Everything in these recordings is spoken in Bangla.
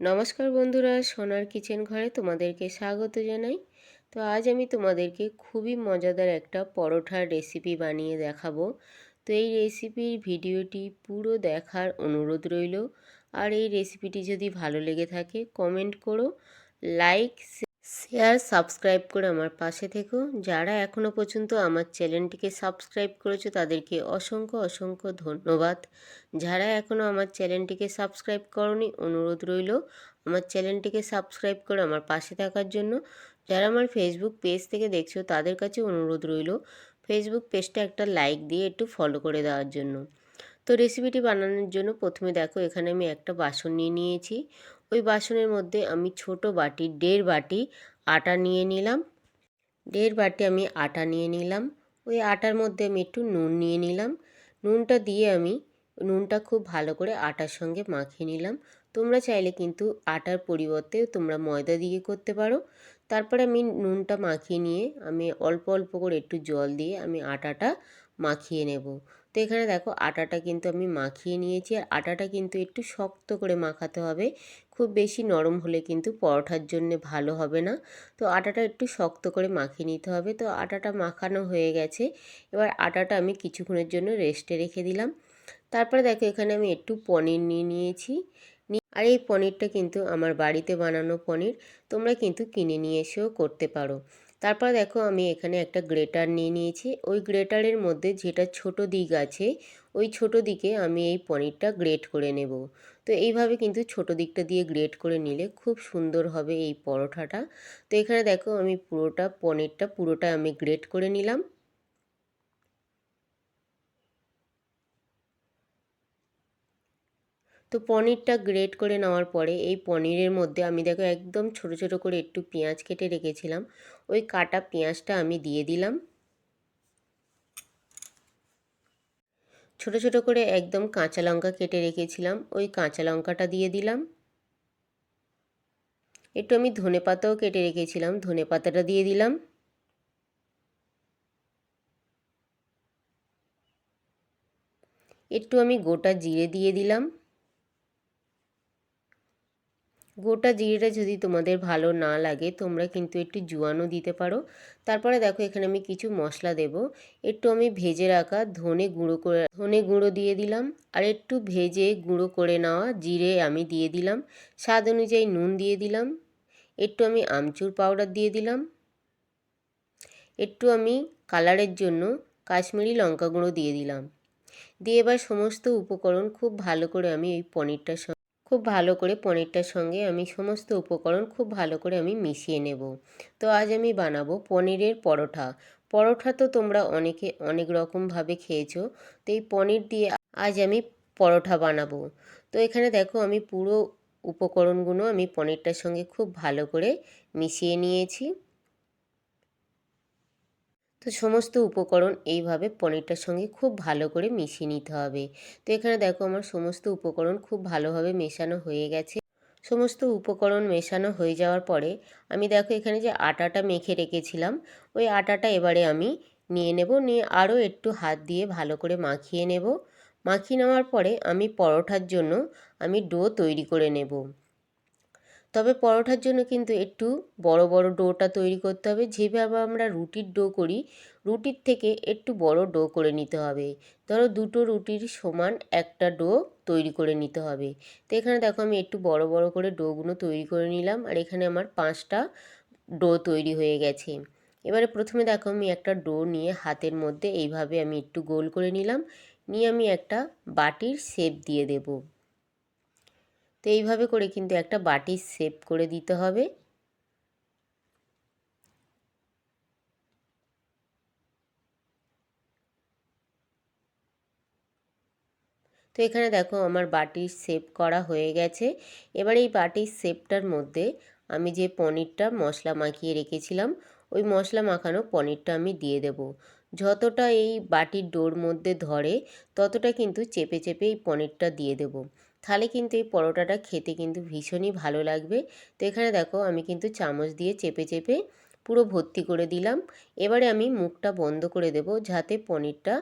নমস্কার বন্ধুরা, সোনার কিচেন ঘরে তোমাদেরকে স্বাগত জানাই। তো আজ আমি তোমাদেরকে খুবই মজাদার একটা পরোঠার রেসিপি বানিয়ে দেখাবো। তো এই রেসিপির ভিডিওটি পুরো দেখার অনুরোধ রইল। আর এই রেসিপিটি যদি ভালো লেগে থাকে কমেন্ট করো, লাইক শেয়ার সাবস্ক্রাইব করে আমার পাশে থেকো। যারা এখনও পর্যন্ত আমার চ্যানেলটিকে সাবস্ক্রাইব করেছো তাদেরকে অসংখ্য অসংখ্য ধন্যবাদ। যারা এখনও আমার চ্যানেলটিকে সাবস্ক্রাইব করনি, অনুরোধ রইল আমার চ্যানেলটিকে সাবস্ক্রাইব করে আমার পাশে থাকার জন্য। যারা আমার ফেসবুক পেজ থেকে দেখছো তাদের কাছে অনুরোধ রইল ফেসবুক পেজটা একটা লাইক দিয়ে একটু ফলো করে দেওয়ার জন্য। তো রেসিপিটি বানানোর জন্য প্রথমে দেখো এখানে আমি একটা বাসন নিয়ে নিয়েছি। ওই বাসনের মধ্যে আমি ছোট বাটি 1.5 বাটি আটা নিয়ে নিলাম। 1.5 বাটি আমি আটা নিয়ে নিলাম। ওই আটার মধ্যে আমি একটু নুন নিয়ে নিলাম। নুনটা দিয়ে আমি নুনটা খুব ভালো করে আটার সঙ্গে মাখিয়ে নিলাম। তোমরা চাইলে কিন্তু আটার পরিবর্তে তোমরা ময়দা দিয়ে করতে পারো। তারপরে আমি নুনটা মাখিয়ে নিয়ে আমি অল্প অল্প করে একটু জল দিয়ে আমি আটাটা মাখিয়ে নেব। তো এখানে দেখো আটাটা কিন্তু আমি মাখিয়ে নিয়েছি। আর আটাটা কিন্তু একটু শক্ত করে মাখাতে হবে, খুব বেশি নরম হলে কিন্তু পরোঠার জন্য ভালো হবে না। তো আটাটা একটু শক্ত করে মাখিয়ে নিতে হবে। তো আটাটা মাখানো হয়ে গেছে। এবার আটাটা আমি কিছুক্ষণের জন্য রেস্টে রেখে দিলাম। তারপরে দেখো এখানে আমি একটু পনির নিয়ে নিয়েছি। আর এই পনিরটা কিন্তু আমার বাড়িতে বানানো পনির, তোমরা কিন্তু কিনে নিয়ে এসেও করতে পারো। তারপর দেখো আমি এখানে একটা গ্রেটার নিয়ে নিয়েছি। ওই গ্রেটারের মধ্যে যেটা ছোট দিক আছে ওই ছোট দিকে আমি এই পনিরটা গ্রেট করে নেব। তো এইভাবে কিন্তু ছোট দিকটা দিয়ে গ্রেট করে নিলে খুব সুন্দর হবে এই পরোঠাটা। তো এখানে দেখো আমি পনিরটা পুরোটা আমি গ্রেট করে নিলাম। তো পনিরটা গ্রেট করে নেওয়ার পরে এই পনিরের মধ্যে আমি দেখো একদম ছোট ছোট করে একটু পেঁয়াজ কেটে রেখেছিলাম, ওই কাটা পেঁয়াজটা আমি দিয়ে দিলাম। ছোট ছোট করে একদম কাঁচা লঙ্কা কেটে রেখেছিলাম, ওই কাঁচা লঙ্কাটা দিয়ে দিলাম। একটু আমি ধনেপাতাও কেটে রেখেছিলাম, ধনেপাতাটা দিয়ে দিলাম। একটু আমি গোটা জিরে দিয়ে দিলাম। গোটা জিরেটা যদি তোমাদের ভালো না লাগে তোমরা কিন্তু একটু জোয়ানও দিতে পারো। তারপরে দেখো এখানে আমি কিছু মশলা দেব। একটু আমি ভেজে রাখা ধনে গুঁড়ো দিয়ে দিলাম। আর একটু ভেজে গুঁড়ো করে নেওয়া জিরে আমি দিয়ে দিলাম। স্বাদ অনুযায়ী নুন দিয়ে দিলাম। একটু আমি আমচুর পাউডার দিয়ে দিলাম। একটু আমি কালারের জন্য কাশ্মীরি লঙ্কা গুঁড়ো দিয়ে দিলাম। দিয়ে এবার সমস্ত উপকরণ খুব ভালো করে আমি এই পনিরটার সঙ্গে আমি সমস্ত উপকরণ খুব ভালো করে আমি মিশিয়ে নেব। তো আজ আমি বানাবো পনিরের পরোঠা। পরোঠা তো তোমরা অনেকে অনেক রকমভাবে খেয়েছো। তো এই পনির দিয়ে আজ আমি পরোঠা বানাবো। তো এখানে দেখো আমি পুরো উপকরণগুলো আমি পনিরটার সঙ্গে খুব ভালো করে মিশিয়ে নিয়েছি। তো সমস্ত উপকরণ এইভাবে পনিরটার সঙ্গে খুব ভালো করে মিশিয়ে নিতে হবে। তো এখানে দেখো আমার সমস্ত উপকরণ খুব ভালোভাবে মেশানো হয়ে গেছে। সমস্ত উপকরণ মেশানো হয়ে যাওয়ার পরে আমি দেখো এখানে যে আটাটা মেখে রেখেছিলাম ওই আটাটা এবারে আমি নিয়ে নেব। নিয়ে আরও একটু হাত দিয়ে ভালো করে মাখিয়ে নেব। মাখিয়ে নেওয়ার পরে আমি পরোঠার জন্য আমি ডো তৈরি করে নেব। তবে পরোঠার জন্য কিন্তু একটু বড় বড় ডোটা তৈরি করতে হবে। যেভাবে আমরা রুটির ডো করি রুটির থেকে একটু বড় ডো করে নিতে হবে। ধরো দুটো রুটির সমান একটা ডো তৈরি করে নিতে হবে। তো এখানে দেখো আমি একটু বড় বড় করে ডোগুলো তৈরি করে নিলাম। আর এখানে আমার 5টা ডো তৈরি হয়ে গেছে। এবারে প্রথমে দেখো আমি একটা ডো নিয়ে হাতের মধ্যে এইভাবে আমি একটু গোল করে নিলাম। নিয়ে আমি একটা বাটির শেপ দিয়ে দেব। তো এইভাবে করে কিন্তু একটা বাটির শেপ করে দিতে হবে। তো এখানে দেখো আমার বাটির শেপ করা হয়ে গেছে। এবার এই বাটির শেপটার মধ্যে আমি যে পনিরটা মশলা মাখিয়ে রেখেছিলাম ওই মশলা মাখানো পনিরটা আমি দিয়ে দেব। যতটা এই বাটির ডোর মধ্যে ধরে ততটা কিন্তু চেপে চেপে এই পনিরটা দিয়ে দেব। তাহলে কিন্তু এই পরোটাটা খেতে কিন্তু ভীষণই ভালো লাগবে। তো এখানে দেখো আমি কিন্তু চামচ দিয়ে চেপে চেপে পুরো ভর্তি করে দিলাম। এবারে আমি মুখটা বন্ধ করে দেব যাতে পনিরটা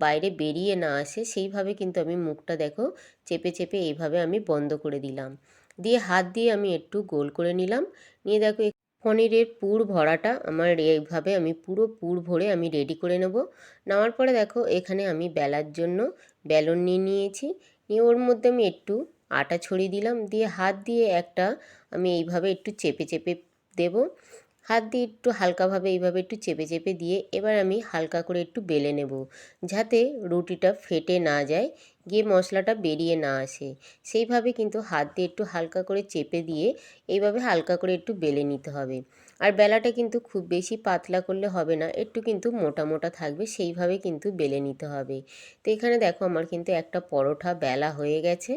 বাইরে বেরিয়ে না আসে, সেইভাবে কিন্তু আমি মুখটা দেখো চেপে চেপে এইভাবে আমি বন্ধ করে দিলাম। দিয়ে হাত দিয়ে আমি একটু গোল করে নিলাম। নিয়ে দেখো পনিরের পুর ভরাটা আমার এইভাবে আমি পুরো পুর ভরে আমি রেডি করে নেব। নেওয়ার পরে দেখো এখানে আমি বেলার জন্য বেলন নিয়ে নিয়েছি। নিয়ে ওর মধ্যে আমি একটু আটা ছড়িয়ে দিলাম, দিয়ে হাত দিয়ে একটা আমি এইভাবে একটু চেপে চেপে দেব। হাত দিয়ে একটু হালকাভাবে এইভাবে একটু চেপে চেপে দিয়ে এবার আমি হালকা করে একটু বেলে নেব, যাতে রুটিটা ফেটে না যায়, গিয়ে মশলাটা বেরিয়ে না আসে। সেইভাবে কিন্তু হাত দিয়ে একটু হালকা করে চেপে দিয়ে এইভাবে হালকা করে একটু বেলে নিতে হবে। আর বেলাটা কিন্তু খুব বেশি পাতলা করলে হবে না, একটু কিন্তু মোটা মোটা থাকবে, সেইভাবে কিন্তু বেলে নিতে হবে। তো এখানে দেখো আমার কিন্তু একটা পরোটা বেলা হয়ে গেছে।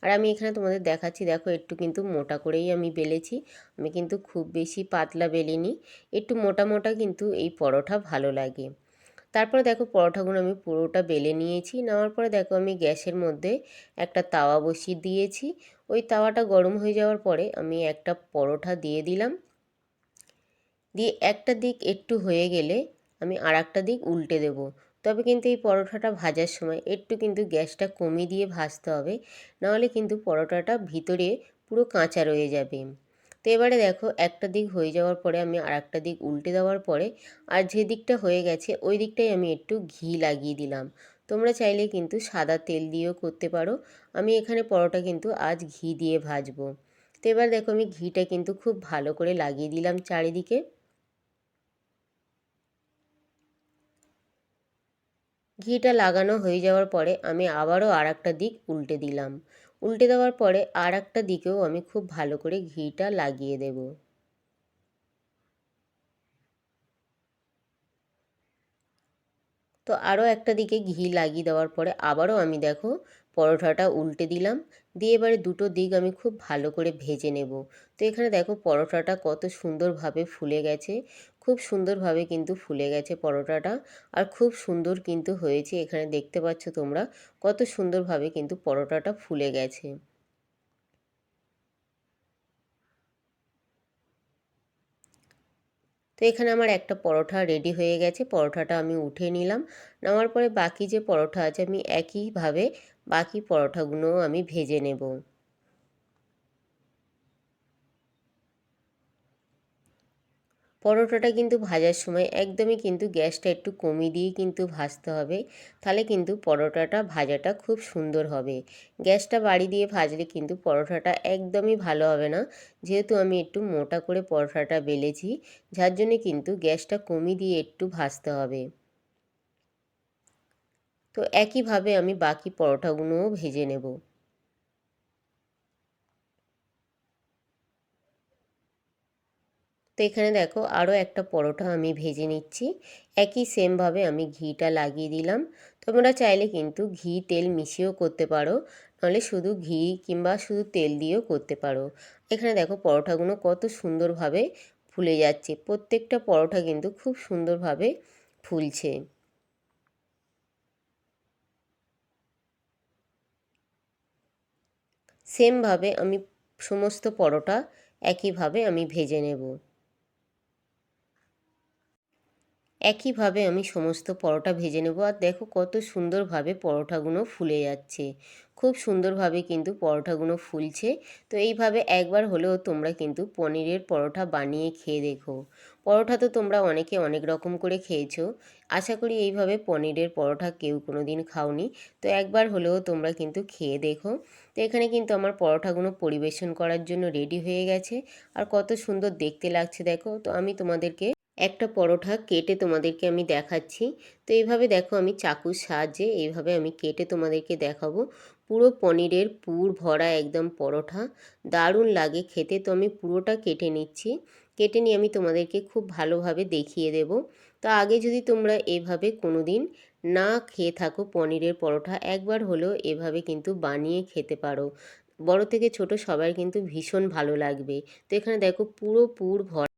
আর আমি এখানে তোমাদের দেখাচ্ছি, দেখো একটু কিন্তু মোটা করেই আমি বেলেছি, আমি কিন্তু খুব বেশি পাতলা বেলিনি, একটু মোটা মোটা কিন্তু এই পরোটা ভালো লাগে। তারপরে দেখো পরোটাগুলো আমি পুরোটা বেলে নিয়েছি। নেওয়ার পরে দেখো আমি গ্যাসের মধ্যে একটা তাওয়া বসিয়ে দিয়েছি। ওই তাওয়াটা গরম হয়ে যাওয়ার পরে আমি একটা পরোটা দিয়ে দিলাম। দিয়ে একটা দিক একটু হয়ে গেলে আমি আর একটা দিক উল্টে দেব। তবে কিন্তু এই পরোটাটা ভাজার সময় একটু কিন্তু গ্যাসটা কমিয়ে দিয়ে ভাজতে হবে, নাহলে কিন্তু পরোটাটা ভিতরে পুরো কাঁচা রয়ে যাবে। তো এবারে দেখো একটা দিক হয়ে যাওয়ার পরে আমি আর একটা দিক উল্টে দেওয়ার পরে আর যে দিকটা হয়ে গেছে ওই দিকটাই আমি একটু ঘি লাগিয়ে দিলাম। তোমরা চাইলে কিন্তু সাদা তেল দিয়েও করতে পারো, আমি এখানে পরোটা কিন্তু আজ ঘি দিয়ে ভাজবো। তো এবার দেখো আমি ঘিটা কিন্তু খুব ভালো করে লাগিয়ে দিলাম চারিদিকে। ঘিটা লাগানো হয়ে যাওয়ার পরে আমি আবারও আর একটা দিক উল্টে দিলাম। উল্টে দেওয়ার পরে আর একটা দিকেও আমি খুব ভালো করে ঘিটা লাগিয়ে দেব। তো আরও একটা দিকে ঘি লাগিয়ে দেওয়ার পরে আবারও আমি দেখো পরোটাটা উল্টে দিলাম। দিয়ে এবারে দুটো দিক আমি খুব ভালো করে ভেজে নেব। তো এখানে দেখো পরোটাটা কত সুন্দরভাবে ফুলে গেছে, খুব সুন্দরভাবে কিন্তু ফুলে গেছে পরোটাটা, আর খুব সুন্দর কিন্তু হয়েছে। এখানে দেখতে পাচ্ছ তোমরা কত সুন্দরভাবে কিন্তু পরোটাটা ফুলে গেছে। তো এখানে আমার একটা পরোটা রেডি হয়ে গেছে, পরোটাটা আমি উঠিয়ে নিলাম। নেওয়ার পরে বাকি যে পরোটা আছে আমি একইভাবে বাকি পরোটাগুলোও আমি ভেজে নেব। পরোটাটা কিন্তু ভাজার সময় একদমই কিন্তু গ্যাসটা একটু কমিয়ে দিয়ে কিন্তু ভাজতে হবে, তাহলে কিন্তু পরোটাটা ভাজাটা খুব সুন্দর হবে। গ্যাসটা বাড়িয়ে দিয়ে ভাজলে কিন্তু পরোটাটা একদমই ভালো হবে না, যেহেতু আমি একটু মোটা করে পরোটাটা বেলেছি, যার জন্যে কিন্তু গ্যাসটা কমিয়ে দিয়ে একটু ভাজতে হবে। তো একইভাবে আমি বাকি পরোটাগুলোও ভেজে নেব। তো এখানে দেখো আরও একটা পরোটা আমি ভেজে নিচ্ছি। একই সেমভাবে আমি ঘিটা লাগিয়ে দিলাম। তোমরা চাইলে কিন্তু ঘি তেল মিশিয়েও করতে পারো, নাহলে শুধু ঘি কিংবা শুধু তেল দিয়েও করতে পারো। এখানে দেখো পরোটাগুলো কত সুন্দরভাবে ফুলে যাচ্ছে, প্রত্যেকটা পরোটা কিন্তু খুব সুন্দরভাবে ফুলছে। সেমভাবে আমি সমস্ত পরোটা একইভাবে আমি ভেজে নেব। একইভাবে আমি সমস্ত পরোটা ভেজে নেব। আর দেখো কত সুন্দরভাবে পরোটাগুলো ফুলে যাচ্ছে, খুব সুন্দরভাবে কিন্তু পরোটাগুলো ফুলছে। তো এইভাবে একবার হলেও তোমরা কিন্তু পনিরের পরোটা বানিয়ে খেয়ে দেখো। পরোটা তো তোমরা অনেকে অনেক রকম করে খেয়েছো, আশা করি এইভাবে পনিরের পরোটা কেউ কোনো দিন খাওনি। তো একবার হলেও তোমরা কিন্তু খেয়ে দেখো। তো এখানে কিন্তু আমার পরোটাগুলো পরিবেশন করার জন্য রেডি হয়ে গেছে, আর কত সুন্দর দেখতে লাগছে দেখো। তো আমি তোমাদেরকে একটা পরোটা কেটে তোমাদেরকে আমি দেখাচ্ছি। তো এইভাবে দেখো আমি চাকুর সাহায্যে এইভাবে আমি কেটে তোমাদেরকে দেখাবো। পুরো পনিরের পুর ভরা একদম পরোটা, দারুণ লাগে খেতে। তো আমি পুরোটা কেটে নিচ্ছি, কেটে নিয়ে আমি তোমাদেরকে খুব ভালোভাবে দেখিয়ে দেব। তো আগে যদি তোমরা এভাবে কোনো দিন না খেয়ে থাকো পনিরের পরোটা, একবার হলেও এভাবে কিন্তু বানিয়ে খেতে পারো। বড় থেকে ছোট সবার কিন্তু ভীষণ ভালো লাগবে। তো এখানে দেখো পুরো পুর ভরা